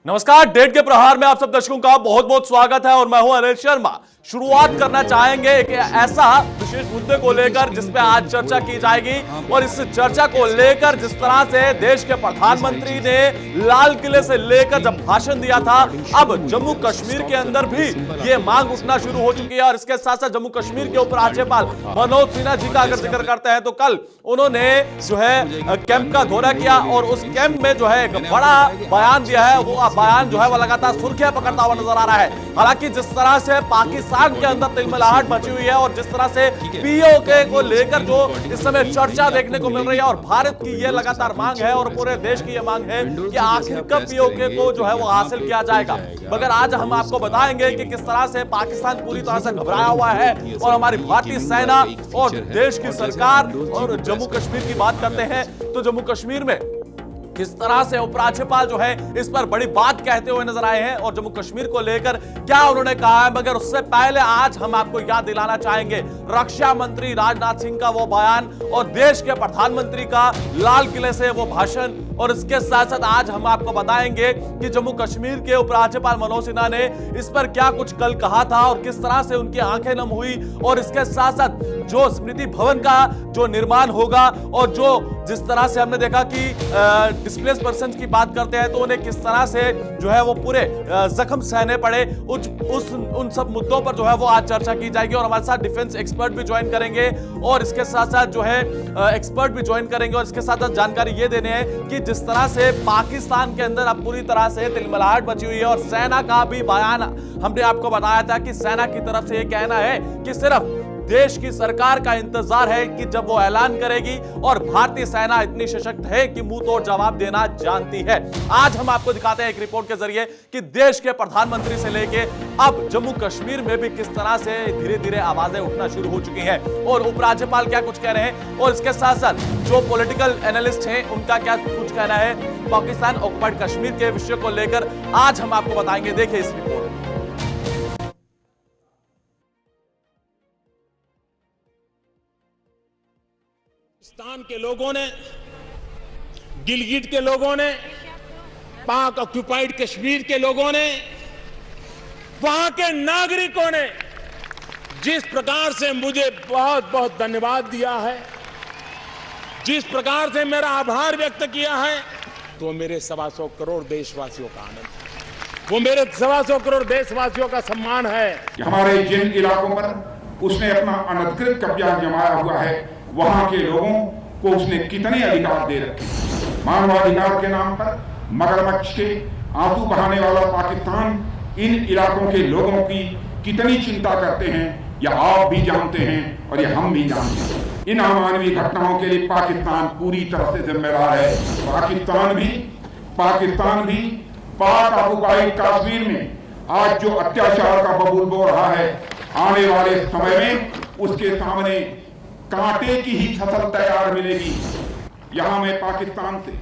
नमस्कार। डेट के प्रहार में आप सब दर्शकों का बहुत बहुत स्वागत है और मैं हूं अनिल शर्मा। शुरुआत करना चाहेंगे एक ऐसा विशेष मुद्दे को लेकर जिस पे आज चर्चा की जाएगी और इस चर्चा को लेकर जिस तरह से देश के प्रधानमंत्री ने लाल किले से लेकर जब भाषण दिया था, अब जम्मू कश्मीर के अंदर भी ये मांग उठना शुरू हो चुकी है। और इसके साथ साथ जम्मू कश्मीर के ऊपर राज्यपाल मनोज सिन्हा जी का अगर जिक्र करते हैं तो कल उन्होंने जो है कैंप का दौरा किया और उस कैंप में जो है एक बड़ा बयान दिया है। वो बयान जो है वो लगातार सुर्खियां पकड़ता हुआ नजर आ रहा है। हालांकि जिस तरह से पाकिस्तान के अंदर तिलमिलाहट मची हुई है और जिस तरह से पीओके को लेकर जो इस समय चर्चा देखने को मिल रही है और भारत की यह लगातार मांग है और पूरे देश की यह मांग है कि आखिर कब पीओके को जो है वो हासिल किया जाएगा। मगर आज हम आपको बताएंगे कि किस तरह से पाकिस्तान पूरी तरह से घबराया हुआ है और हमारी भारतीय सेना और देश की सरकार और जम्मू कश्मीर की बात करते हैं तो जम्मू कश्मीर में किस तरह से उपराज्यपाल जो है इस पर बड़ी बात कहते हुए नजर आए हैं और जम्मू कश्मीर को लेकर क्या उन्होंने कहा है। मगर उससे पहले आज हम आपको याद दिलाना चाहेंगे रक्षा मंत्री राजनाथ सिंह का वो बयान और देश के प्रधानमंत्री का लाल किले से वो भाषण। और इसके साथ साथ आज हम आपको बताएंगे कि जम्मू कश्मीर के उपराज्यपाल मनोज सिन्हा ने इस पर क्या कुछ कल कहा था और किस तरह से उनकी आंखें नम हुई। और इसके साथ साथ जो स्मृति भवन का जो निर्माण होगा और जो जिस तरह से हमने देखा कि डिस्प्लेस पर्सन की बात करते हैं तो उन्हें किस तरह से जो है वो पूरे जख्म सहने पड़े, उन सब मुद्दों पर जो है वो आज चर्चा की जाएगी। और हमारे साथ डिफेंस एक्सपर्ट भी ज्वाइन करेंगे और इसके साथ साथ जो है एक्सपर्ट भी ज्वाइन करेंगे और इसके साथ साथ जानकारी ये देने हैं कि जिस तरह से पाकिस्तान के अंदर अब पूरी तरह से तिलमिलाहट मची हुई है और सेना का भी बयान हमने आपको बताया था कि सेना की तरफ से ये कहना है कि सिर्फ देश की सरकार का इंतजार है कि जब वो ऐलान करेगी और भारतीय सेना इतनी सशक्त है कि मुंह तोड़ जवाब देना जानती है। आज हम आपको दिखाते हैं एक रिपोर्ट के जरिए कि देश के प्रधानमंत्री से लेके अब जम्मू कश्मीर में भी किस तरह से धीरे धीरे आवाजें उठना शुरू हो चुकी हैं और उपराज्यपाल क्या कुछ कह रहे हैं और इसके साथ साथ जो पॉलिटिकल एनालिस्ट हैं उनका क्या कुछ कहना है पाकिस्तान ऑक्युपाइड कश्मीर के विषय को लेकर आज हम आपको बताएंगे। देखिए इस रिपोर्ट। पाकिस्तान के लोगों ने, गिलगिट के लोगों ने, पाक ऑक्युपाइड कश्मीर के लोगों ने, वहां के नागरिकों ने जिस प्रकार से मुझे बहुत बहुत धन्यवाद दिया है, जिस प्रकार से मेरा आभार व्यक्त किया है, तो मेरे 125 करोड़ देशवासियों का आनंद है, वो मेरे 125 करोड़ देशवासियों का सम्मान है कि हमारे जिन इलाकों पर उसने अपना अनधिकृत कब्जा जमाया हुआ है वहां के लोगों को उसने कितने अधिकार दे रखे। मानवाधिकार के नाम पर मगरमच्छ के आंसू बहाने वाला पाकिस्तान इन इलाकों के लोगों की कितनी चिंता करते हैं या आप भी जानते हैं और ये हम भी जानते हैं। इन अमानवीय घटनाओं के लिए पाकिस्तान पूरी तरह से जिम्मेदार है। पाकिस्तान भी पाक ऑक्युपाइड कश्मीर में आज जो अत्याचार का बबूल बो रहा है, आने वाले समय में उसके सामने कांटे की ही फसल तैयार मिलेगी। यहां मैं पाकिस्तान से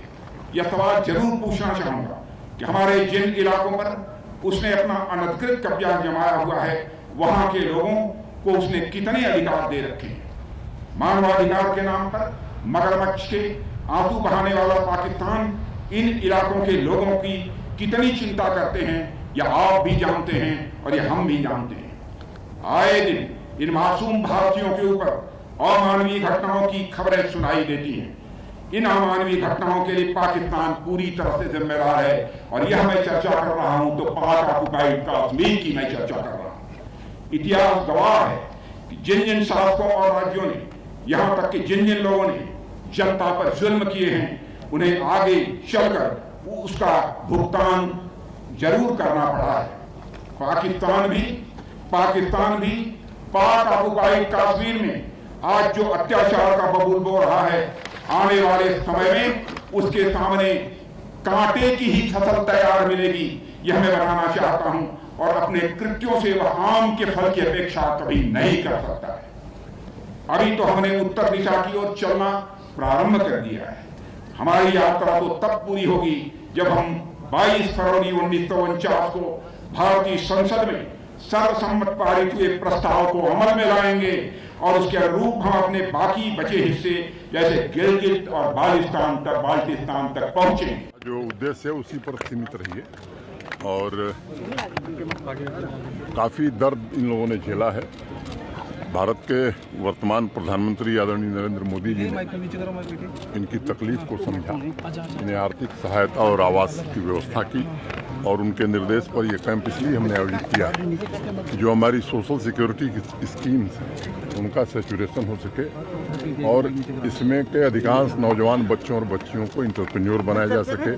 यह सवाल जरूर पूछना चाहूंगा कि हमारे जिन इलाकों पर उसने अपना अनधिकृत कब्जा जमाया हुआ है वहां के लोगों को उसने कितने अधिकार दे रखे हैं। मानवाधिकार के नाम पर मगरमच्छ के आंसू बहाने वाला पाकिस्तान इन इलाकों के लोगों की कितनी चिंता करते हैं या आप भी जानते हैं और ये हम भी जानते हैं। आए दिन इन मासूम भारतीयों के ऊपर अमानवीय घटनाओं की खबरें सुनाई देती हैं। इन अमानवीय घटनाओं के लिए पाकिस्तान पूरी तरह से जिम्मेदार है और यह मैं चर्चा कर रहा हूं तो पाक ऑक्युपाइड कश्मीर की मैं चर्चा कर रहा हूं। इतिहास गवाह है कि जिन जिन शासकों और राज्यों ने, यहां तक कि जिन जिन लोगों ने जनता पर जुल्म किए हैं उन्हें आगे चलकर उसका भुगतान जरूर करना पड़ा है। पाकिस्तान भी पाक ऑक्युपाइड कश्मीर में आज जो अत्याचार का बबूल बो रहा है, आने वाले समय में उसके सामने कांटे की ही फसल तैयार मिलेगी। यह मैं बताना चाहता हूं और अपने कृत्यों से वह आम के फल की अपेक्षा कभी नहीं कर सकता है। अभी तो हमने उत्तर दिशा की ओर चलना प्रारंभ कर दिया है। हमारी यात्रा तो तब पूरी होगी जब हम 22 फरवरी 1949 को भारतीय संसद में सर्वसम्मत पारित हुए प्रस्ताव को अमल में लाएंगे और उसके अनुरूप हम अपने बाकी बचे हिस्से जैसे गिलगित और बाल्टिस्तान तक पहुंचेंगे। जो उद्देश्य है उसी पर सीमित रहिए और काफ़ी दर्द इन लोगों ने झेला है। भारत के वर्तमान प्रधानमंत्री आदरणीय नरेंद्र मोदी जी ने इनकी तकलीफ को समझा, इन्हें आर्थिक सहायता और आवास की व्यवस्था की और उनके निर्देश पर यह कैंप इसलिए हमने आयोजित किया कि जो हमारी सोशल सिक्योरिटी की स्कीम्स हैं उनका सैचुरेशन हो सके और इसमें के अधिकांश नौजवान बच्चों और बच्चियों को इंटरप्रेन्योर बनाया जा सके,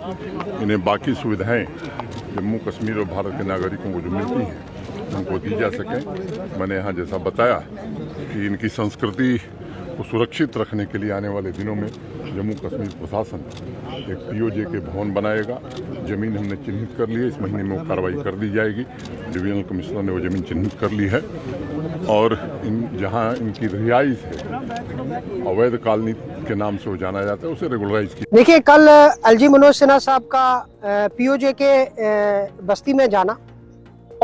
इन्हें बाकी सुविधाएं जम्मू कश्मीर और भारत के नागरिकों को जो मिलती हैं उनको दी जा सके। मैंने यहाँ जैसा बताया कि इनकी संस्कृति को सुरक्षित रखने के लिए आने वाले दिनों में जम्मू कश्मीर प्रशासन एक पीओजे के भवन बनाएगा। ज़मीन हमने चिन्हित कर ली है, इस महीने में वो कार्रवाई कर दी जाएगी। डिवीजनल कमिश्नर ने वो ज़मीन चिन्हित कर ली है और जहाँ इनकी रिहाइश है अवैध कॉलोनी के नाम से वो जाना जाता है, उसे रेगुलराइज किया। देखिए, कल एलजी मनोज सिन्हा साहब का पीओजे के बस्ती में जाना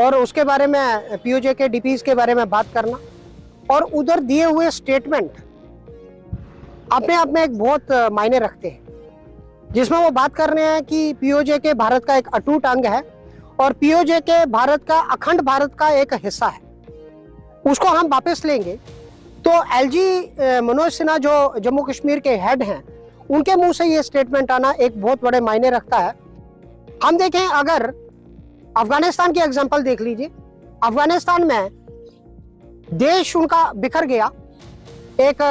और उसके बारे में पीओजे के डीपीज के बारे में बात करना और उधर दिए हुए स्टेटमेंट अपने आप में एक बहुत मायने रखते हैं, जिसमें वो बात कर रहे हैं कि पीओजे के भारत का एक अटूट अंग है और पीओजे के भारत का अखंड भारत का एक हिस्सा है, उसको हम वापस लेंगे। तो एलजी मनोज सिन्हा जो जम्मू कश्मीर के हेड हैं, उनके मुंह से ये स्टेटमेंट आना एक बहुत बड़े मायने रखता है। हम देखें, अगर अफगानिस्तान की एग्जांपल देख लीजिए, अफगानिस्तान में देश उनका बिखर गया, एक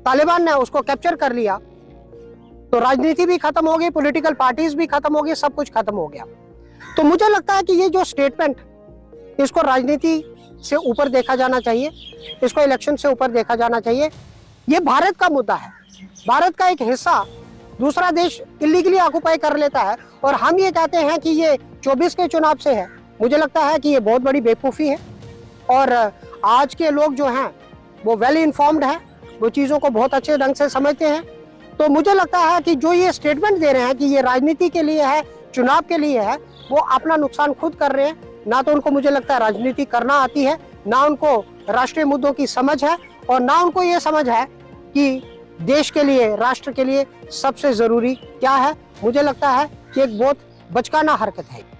तालिबान ने उसको कैप्चर कर लिया, तो राजनीति भी खत्म हो गई, पॉलिटिकल पार्टीज भी खत्म हो गई, सब कुछ खत्म हो गया। तो मुझे लगता है कि ये जो स्टेटमेंट, इसको राजनीति से ऊपर देखा जाना चाहिए, इसको इलेक्शन से ऊपर देखा जाना चाहिए। ये भारत का मुद्दा है, भारत का एक हिस्सा दूसरा देश इलीगली ऑक्युपाई कर लेता है और हम ये कहते हैं कि ये 24 के चुनाव से है। मुझे लगता है कि ये बहुत बड़ी बेवकूफ़ी है और आज के लोग जो हैं वो वेल इन्फॉर्म्ड हैं, वो चीज़ों को बहुत अच्छे ढंग से समझते हैं। तो मुझे लगता है कि जो ये स्टेटमेंट दे रहे हैं कि ये राजनीति के लिए है, चुनाव के लिए है, वो अपना नुकसान खुद कर रहे हैं। ना तो उनको मुझे लगता है राजनीति करना आती है, ना उनको राष्ट्रीय मुद्दों की समझ है और ना उनको ये समझ है कि देश के लिए, राष्ट्र के लिए सबसे जरूरी क्या है। मुझे लगता है कि एक बहुत बचकाना हरकत है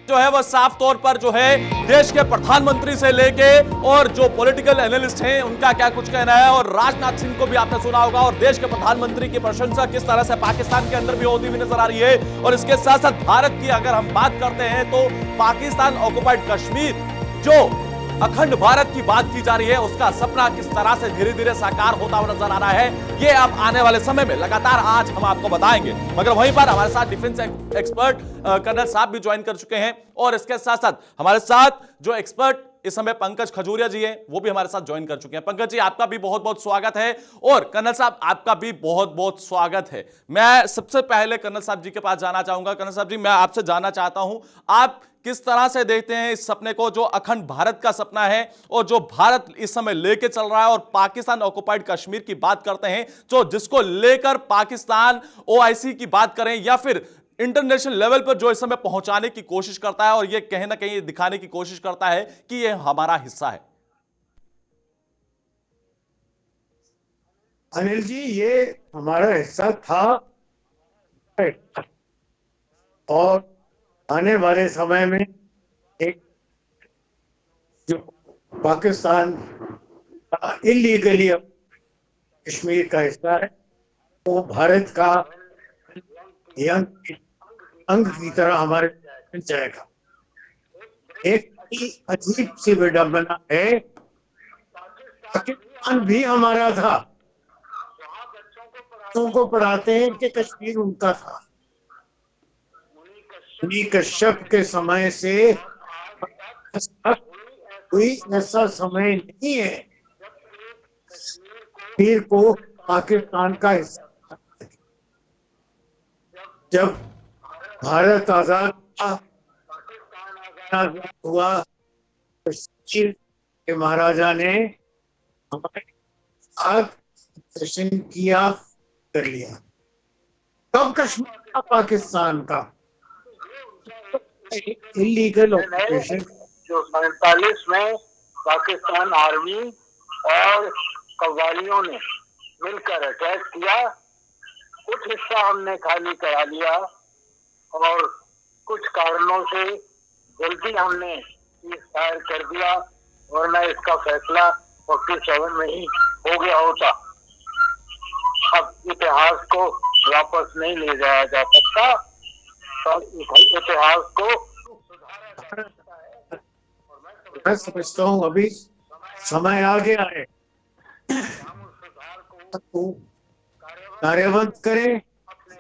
जो है वह साफ तौर पर जो है देश के प्रधानमंत्री से लेके और जो पॉलिटिकल एनालिस्ट हैं उनका क्या कुछ कहना है। और राजनाथ सिंह को भी आपने सुना होगा और देश के प्रधानमंत्री की प्रशंसा किस तरह से पाकिस्तान के अंदर भी होती हुई नजर आ रही है। और इसके साथ साथ भारत की अगर हम बात करते हैं तो पाकिस्तान ऑक्युपाइड कश्मीर, जो अखंड भारत की बात की जा रही है, उसका सपना किस तरह से धीरे धीरे साकार होता हुआ नजर आ रहा है, ये अब आने वाले समय में लगातार आज हम आपको बताएंगे। मगर वहीं पर हमारे साथ डिफेंस एक्सपर्ट कर्नल साहब भी ज्वाइन कर चुके हैं और इसके साथ साथ हमारे साथ जो एक्सपर्ट इस समय पंकज खजूरिया जी हैं, वो भी हमारे साथ ज्वाइन कर चुके हैं। पंकज जी, आपका भी बहुत बहुत स्वागत है और कर्नल साहब आपका भी बहुत बहुत स्वागत है। मैं सबसे पहले कर्नल साहब जी के पास जाना चाहूंगा। कर्नल साहब जी, मैं आपसे जानना चाहता हूं, आप किस तरह से देखते हैं इस सपने को, जो अखंड भारत का सपना है और जो भारत इस समय लेके चल रहा है, और पाकिस्तान ऑक्युपाइड कश्मीर की बात करते हैं, जो जिसको लेकर पाकिस्तान ओआईसी की बात करें या फिर इंटरनेशनल लेवल पर जो इस समय पहुंचाने की कोशिश करता है और ये कहीं ना कहीं दिखाने की कोशिश करता है कि ये हमारा हिस्सा है। अनिल जी, ये हमारा हिस्सा था और आने वाले समय में एक जो पाकिस्तान इलीगली कश्मीर का हिस्सा है, वो भारत का अंग की तरह हमारे जाएगा। एक अजीब सी विडंबना है, पाकिस्तान भी हमारा था, बच्चों को पढ़ाते हैं कि कश्मीर उनका था। मुनि कश्यप के समय से कोई ऐसा समय नहीं है कश्मीर को पाकिस्तान का हिस्सा। जब भारत आजाद हुआ, कश्मीर के महाराजा ने हमारे साथ सेशन किया, कर लिया। कब कश्मीर का पाकिस्तान का इलीगल ऑक्यूपेशन जो 47 में पाकिस्तान आर्मी और कव्वालियों ने मिलकर अटैक किया, कुछ हिस्सा हमने खाली करा लिया और कुछ कारणों से जल्दी हमने केस दायर कर दिया, वरना इसका फैसला 47 में ही हो गया होता। अब इतिहास को वापस नहीं ले जाया जा सकता, तो इतिहास को सुधारा जा सकता है। मैं समझता हूँ अभी समय आ गया है, हम उस सुधार को कार्यवाही करें,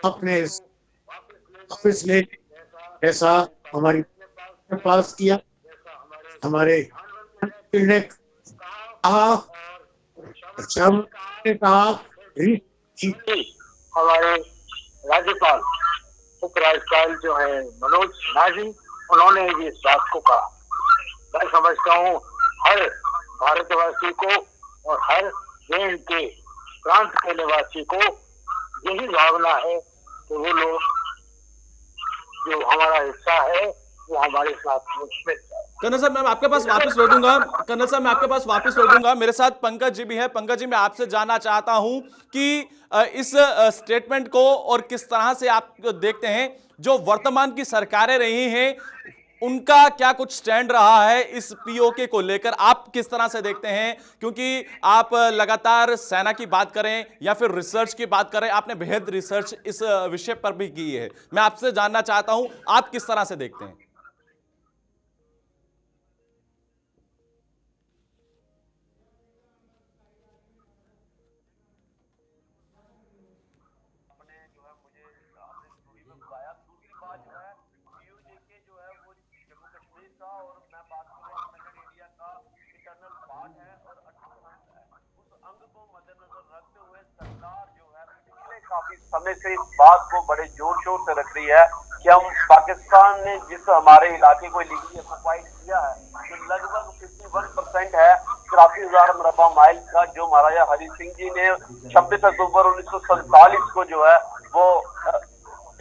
अपने वापस ले, ऐसा हमारी पास किया, हमारे प्रधानमंत्री ने कहा, ने कहा, हमारे राज्यपाल उपराज्यपाल जो है मनोज सिन्हा जी, उन्होंने भी इस बात को कहा। मैं समझता हूँ हर भारतवासी को और हर देश के प्रांत के निवासी को यही भावना है कि वो लोग जो हमारा हिस्सा है वो हमारे साथ मिल जाए। कर्नल साहब मैं आपके पास वापस लौटूंगा। कर्नल साहब मैं आपके पास वापस लौटूंगा। मेरे साथ पंकज जी भी है। पंकज जी, मैं आपसे जानना चाहता हूं कि इस स्टेटमेंट को और किस तरह से आप देखते हैं, जो वर्तमान की सरकारें रही हैं उनका क्या कुछ स्टैंड रहा है इस पीओके को लेकर, आप किस तरह से देखते हैं? क्योंकि आप लगातार सेना की बात करें या फिर रिसर्च की बात करें, आपने बेहद रिसर्च इस विषय पर भी की है। मैं आपसे जानना चाहता हूं आप किस तरह से देखते हैं? काफी समय से इस बात को बड़े जोर शोर से रख रही है कि हम पाकिस्तान ने जिस हमारे इलाके को लीगली ऑक्युपाइड किया है, जो लगभग 51% है 83,000 मुरब्बा माइल का, जो महाराजा हरि सिंह जी ने 26 अक्टूबर 1947 को जो है वो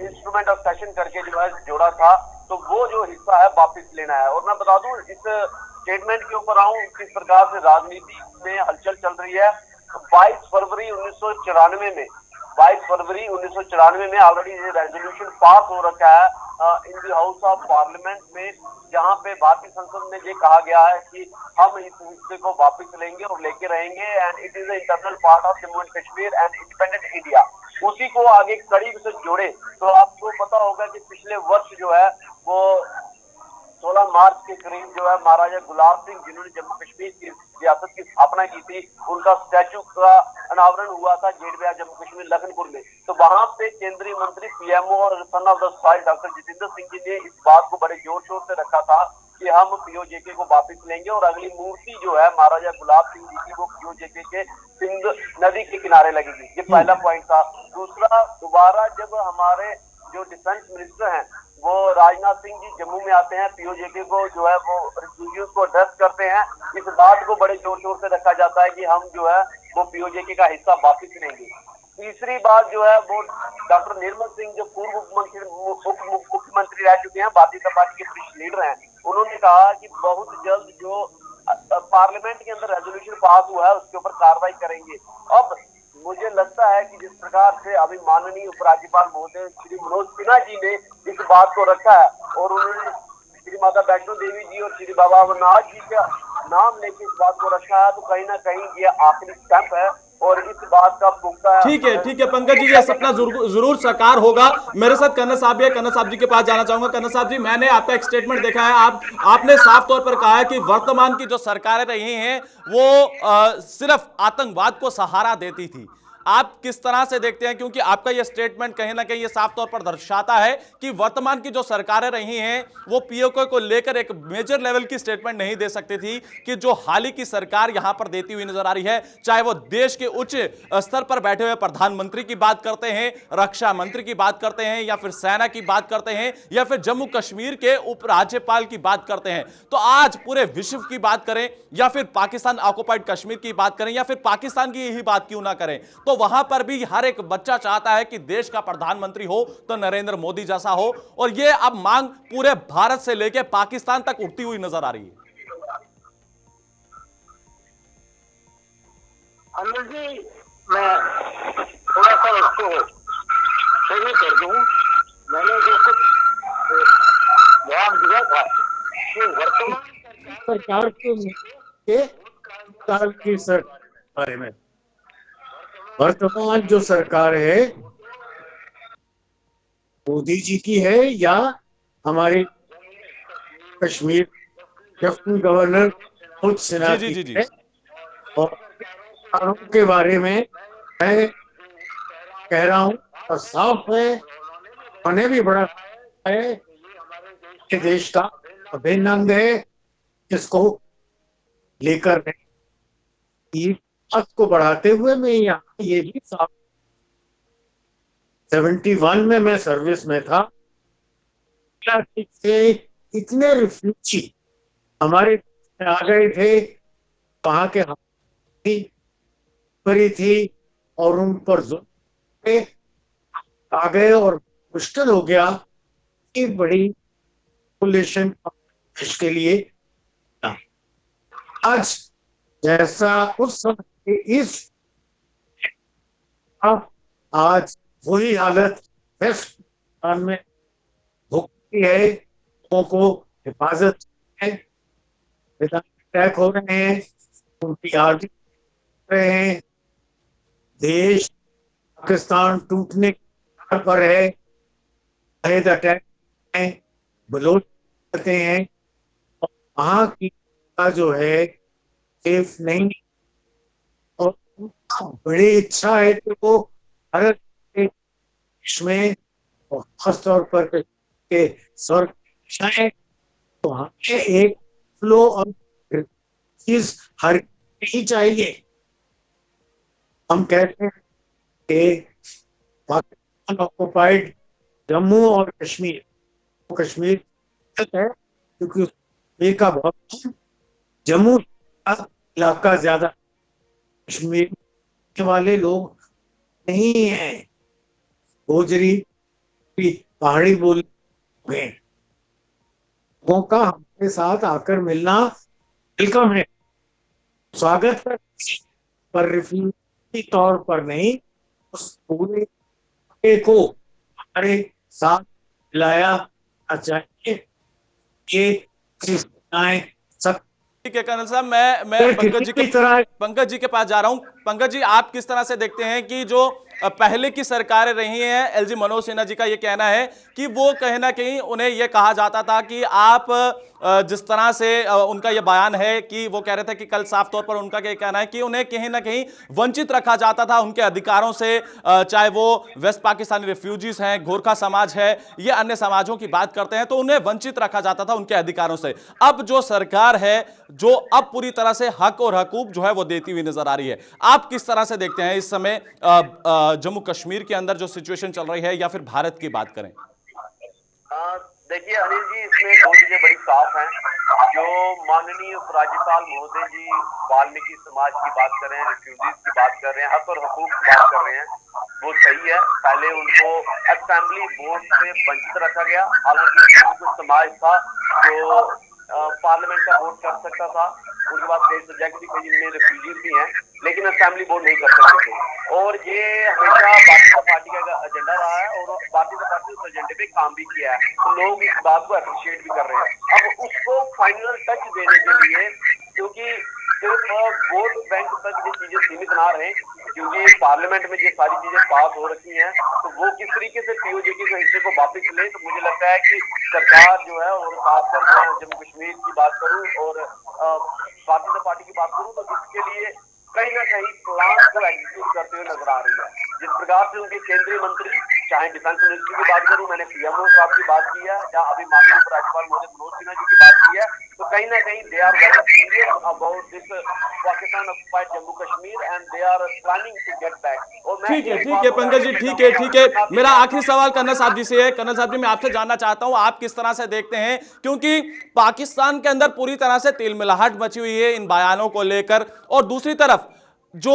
इंस्ट्रूमेंट ऑफ सेशन करके जो है जोड़ा था, तो वो जो हिस्सा है वापिस लेना है। और मैं बता दूं, इस स्टेटमेंट के ऊपर आऊं, किस प्रकार से राजनीति में हलचल चल रही है। 22 फरवरी 1994 में ऑलरेडी ये रेजोल्यूशन पास हो रखा है in the house of parliament में, जहां पे भारतीय संसद में ये कहा गया है कि हम इस हिस्से को वापस लेंगे और लेके रहेंगे, and it is internal part of Jammu and Kashmir and independent India. उसी को आगे करीब से जोड़े तो आपको पता होगा कि पिछले वर्ष जो है वो 16 मार्च के करीब जो है महाराजा गुलाब सिंह, जिन्होंने जम्मू कश्मीर की रियासत की स्थापना की थी, उनका स्टैचू का अनावरण हुआ था गेट वे जम्मू कश्मीर लखनपुर में। तो वहां पे केंद्रीय मंत्री पीएमओ और son of the soil doctor Jitendra Singh ji ने इस बात को बड़े जोर शोर से रखा था कि हम पीओजेके को वापस लेंगे और अगली मूर्ति जो है महाराजा गुलाब सिंह जी की वो पीओजेके के सिंध नदी के किनारे लगेगी। ये पहला पॉइंट था। दूसरा, दोबारा जब हमारे जो डिफेंस मिनिस्टर हैं वो राजनाथ सिंह जी जम्मू में आते हैं, पीओजेके को जो है वो रिफ्यूजीज को एड्रेस करते हैं, इस बात को बड़े जोर शोर से रखा जाता है कि हम जो है वो पीओजेके का हिस्सा वापिस लेंगे। तीसरी बात जो है वो डॉक्टर निर्मल सिंह, जो पूर्व मुख्यमंत्री रह चुके हैं, भारतीय जनता पार्टी के वरिष्ठ लीडर हैं, उन्होंने कहा कि बहुत जल्द जो पार्लियामेंट के अंदर रेजोल्यूशन पास हुआ है उसके ऊपर कार्रवाई करेंगे। अब मुझे लगता है कि जिस प्रकार से अभी माननीय उपराज्यपाल महोदय श्री मनोज सिन्हा जी ने इस बात को रखा है और उन्होंने श्री माता वैष्णो देवी जी और श्री बाबा अमरनाथ जी का नाम लेके इस बात को रखा है, तो कहीं ना कहीं ये आखिरी स्टेप है और इस बात का पुख्ता है। ठीक है पंकज जी, ये सपना जरूर साकार होगा। मेरे साथ कर्नल साहब भी है, कर्नल साहब जी के पास जाना चाहूंगा। कर्नल साहब जी, मैंने आपका एक स्टेटमेंट देखा है, आपने साफ तौर पर कहा है कि वर्तमान की जो सरकारें रही हैं वो सिर्फ आतंकवाद को सहारा देती थी। आप किस तरह से देखते हैं? क्योंकि आपका यह स्टेटमेंट कहीं ना कहीं यह साफ तौर पर दर्शाता है कि वर्तमान की जो सरकारें रही हैं वो पीओके को लेकर एक मेजर लेवल की स्टेटमेंट नहीं दे सकती थी कि जो हाल ही की सरकार यहां पर देती हुई नजर आ रही है, चाहे वो देश के उच्च स्तर पर बैठे हुए प्रधानमंत्री की बात करते हैं, रक्षा मंत्री की बात करते हैं, या फिर सेना की बात करते हैं, या फिर जम्मू कश्मीर के उपराज्यपाल की बात करते हैं। तो आज पूरे विश्व की बात करें या फिर पाकिस्तान ऑक्युपाइड कश्मीर की बात करें या फिर पाकिस्तान की यही बात क्यों ना करें, तो वहां पर भी हर एक बच्चा चाहता है कि देश का प्रधानमंत्री हो तो नरेंद्र मोदी जैसा हो, और यह अब मांग पूरे भारत से लेकर पाकिस्तान तक उठती हुई नजर आ रही है। अनिल जी, मैं थोड़ा सा उसको शुरू कर दूं। मैंने जो कुछ सरकार के साल की सरकार में वर्तमान जो सरकार है मोदी जी की है या हमारे कश्मीर लेफ्टिनेंट गवर्नर मनोज सिन्हा जी, जी, जी, की जी। है। और कानून के बारे में मैं कह रहा हूं और साफ है, उन्हें भी बड़ा है कि देश का अभिन्न अंग है, जिसको लेकर ये बात को बढ़ाते हुए मैं यहाँ ये भी साफ 71 में मैं सर्विस में था, से इतने रिफ्यूजी हमारे आ गए थे, वहां के परी थी और उन पर जुल्म आ गए और मुश्किल हो गया कि बड़ी पॉपुलेशन के लिए। आज जैसा उस समय इस आज वही हालत वेस्ट में भुगती है, लोगों को हिफाजत है, अटैक हो रहे हैं, उनकी आर्मी रहे हैं, देश पाकिस्तान टूटने पर है, अटैक है, बलोच करते हैं, और वहां की जो है सेफ नहीं, और बड़ी इच्छा है कि वो भारत के देश में और खासतौर पर के स्वर्ग तो हमें एक फ्लो ऑफ चीज हर नहीं चाहिए। हम कहते हैं कि पाकिस्तान ऑक्युपाइड जम्मू और कश्मीर, तो कश्मीर है क्योंकि कश्मीर का बहुत जम्मू का इलाका ज्यादा, कश्मीर वाले लोग नहीं है, गोजरी पहाड़ी बोली है, लोगों का हमारे साथ आकर मिलना वेलकम है, स्वागत है, पर रिफ्यूजी तौर पर नहीं, उस पूरे को हमारे साथ मिलाया चाहिए। ये सब ठीक है कर्नल साहब, मैं पंकज जी के पास जा रहा हूं। पंकज जी, आप किस तरह से देखते हैं कि जो पहले की सरकारें रही हैं, एलजी मनोज सिन्हा जी का ये कहना है कि वो कहीं ना कहीं उन्हें ये कहा जाता था कि आप जिस तरह से उनका ये बयान है कि वो कह रहे थे कि कल साफ तौर पर उनका क्या कहना है कि उन्हें कहीं ना कहीं वंचित रखा जाता था उनके अधिकारों से, चाहे वो वेस्ट पाकिस्तानी रिफ्यूजीज हैं, गोरखा समाज है, ये अन्य समाजों की बात करते हैं, तो उन्हें वंचित रखा जाता था उनके अधिकारों से। अब जो सरकार है जो अब पूरी तरह से हक और हकूक जो है वो देती हुई नजर आ रही है, आप किस तरह से देखते हैं इस समय जम्मू कश्मीर के अंदर जो सिचुएशन चल रही है, या फिर भारत की बात करें? देखिए अनिल जी, इसमें दो चीजें बड़ी साफ हैं। जो माननीय उपराज्यपाल महोदय जी वाल्मीकि समाज की बात कर रहे हैं, रिफ्यूजीज की बात कर रहे हैं, हक और हकूक की बात कर रहे हैं, वो सही है। पहले उनको असेंबली वोट से वंचित रखा गया, हालांकि उसमें कुछ समाज था जो पार्लियामेंट का वोट कर सकता था, उनके पास कई सब्जेक्ट भी कई जिनमें रिफ्यूजीज भी हैं, लेकिन असेंबली वोट नहीं कर सकते थे। और ये हमेशा भारतीय जनता पार्टी का एजेंडा रहा है और भारतीय जनता पार्टी उस एजेंडे पे काम भी किया है, तो लोग इस बात को अप्रिशिएट भी कर रहे हैं। अब उसको फाइनल टच देने के लिए, क्योंकि सिर्फ वोट बैंक तक ये चीजें सीमित ना रहे, क्योंकि पार्लियामेंट में ये सारी चीजें पास हो रखी हैं, तो वो किस तरीके से पीओजे के हिस्से को वापस ले, तो मुझे लगता है कि सरकार जो है, और खासकर मैं जम्मू कश्मीर की बात करूं और भारतीय जनता पार्टी की बात करूं, तो इसके लिए कहीं ना कहीं प्लान को एग्जीक्यूट करते हुए नजर आ रही है। जिस प्रकार से उनके केंद्रीय मंत्री, चाहे डिफेंस मिनिस्ट्री की बात करूं, मैंने पीएमओ साहब की बात की है, या अभी माननीय उपराज्यपाल महोदय मनोज सिन्हा जी की बात की है, तो कहीं ना कहीं they are very serious about this Pakistan occupied Jammu Kashmir and they are planning to get back. और ठीक है पंकज जी, ठीक है। मेरा आखिरी सवाल कर्नल साहब जी से है। कर्नल साहब जी, मैं आपसे जानना चाहता हूं आप किस तरह से देखते हैं, क्योंकि पाकिस्तान के अंदर पूरी तरह से तिलमिलाहट मची हुई है इन बयानों को लेकर, और दूसरी तरफ जो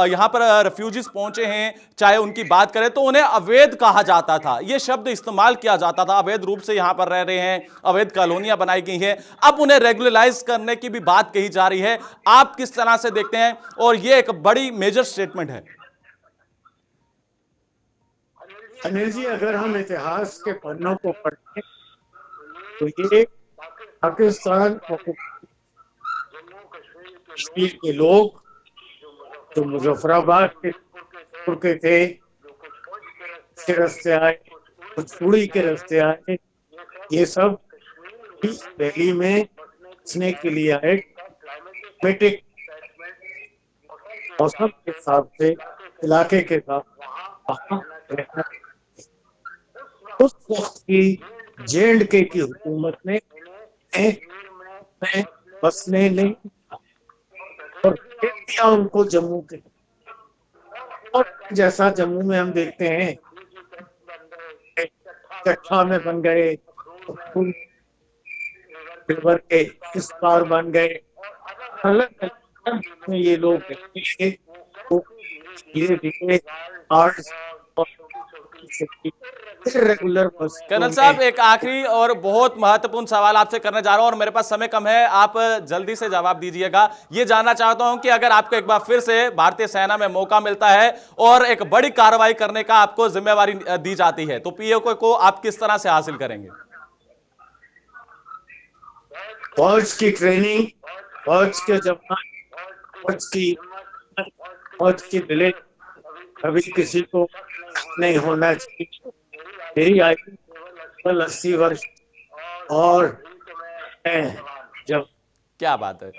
यहां पर रेफ्यूजीज पहुंचे हैं, चाहे उनकी बात करें तो उन्हें अवैध कहा जाता था, यह शब्द इस्तेमाल किया जाता था, अवैध रूप से यहां पर रह रहे हैं, अवैध कॉलोनियां बनाई गई हैं, अब उन्हें रेगुलराइज करने की भी बात कही जा रही है। आप किस तरह से देखते हैं? और यह एक बड़ी मेजर स्टेटमेंट है। अनिल जी, अगर हम इतिहास के पन्नों को पढ़ें तो ये पाकिस्तान और कश्मीर के लोग जो मुजफ्फराबाद के थे, के रास्ते आए, कुछ चूड़ी के रास्ते आए, ये सब इस रैली में बचने के लिए आए। क्लाइमेटिक मौसम के हिसाब से, इलाके के साथ वहाँ रहना। उस वक्त की JNK की हुकूमत ने बसने नहीं और दिया उनको जम्मू के। और जैसा जम्मू में हम देखते हैं चट्टा में बन गए, रिवर के इस पार बन गए, अलग अलग ये लोग धीरे धीरे रेगुलर। कर्नल साहब, एक आखिरी और बहुत महत्वपूर्ण सवाल आपसे करने जा रहा हूं और मेरे पास समय कम है, आप जल्दी से जवाब दीजिएगा। ये जानना चाहता हूं कि अगर आपको एक बार फिर से भारतीय सेना में मौका मिलता है और एक बड़ी कार्रवाई करने का आपको जिम्मेवारी दी जाती है, तो POK को आप किस तरह से हासिल करेंगे? फौज की ट्रेनिंग, फौज के जवान, फौज की दिले कभी किसी को नहीं होना चाहिए। मेरी आयु 80 वर्ष और जब। क्या बात है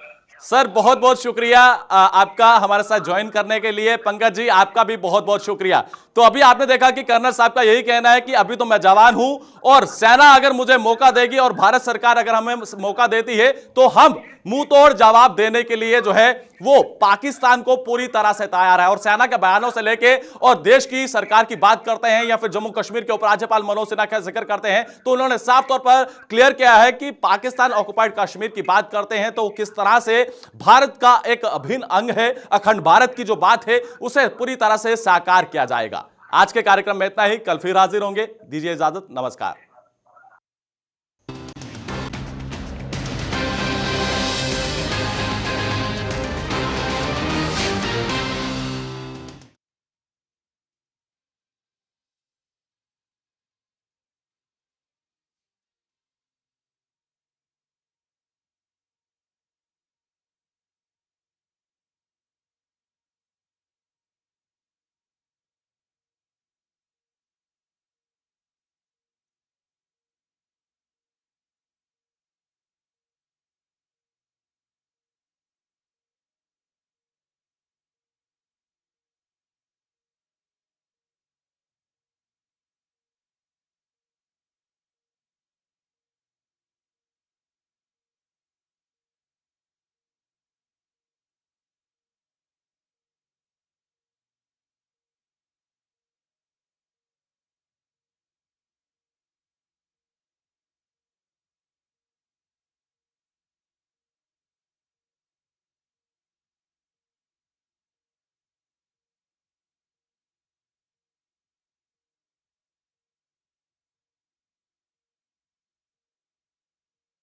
सर, बहुत बहुत शुक्रिया आपका हमारे साथ ज्वाइन करने के लिए। पंकज जी, आपका भी बहुत बहुत शुक्रिया। तो अभी आपने देखा कि कर्नल साहब का यही कहना है कि अभी तो मैं जवान हूं और सेना अगर मुझे मौका देगी और भारत सरकार अगर हमें मौका देती है तो हम मुंह तोड़ जवाब देने के लिए जो है वो पाकिस्तान को पूरी तरह से तैयार है। और सेना के बयानों से लेके और देश की सरकार की बात करते हैं या फिर जम्मू कश्मीर के उपराज्यपाल मनोज सिन्हा का जिक्र करते हैं तो उन्होंने साफ तौर पर क्लियर किया है कि पाकिस्तान ऑक्युपाइड कश्मीर की बात करते हैं तो किस तरह से भारत का एक अभिन्न अंग है, अखंड भारत की जो बात है उसे पूरी तरह से साकार किया जाएगा। आज के कार्यक्रम में इतना ही, कल फिर हाजिर होंगे। दीजिए इजाजत, नमस्कार।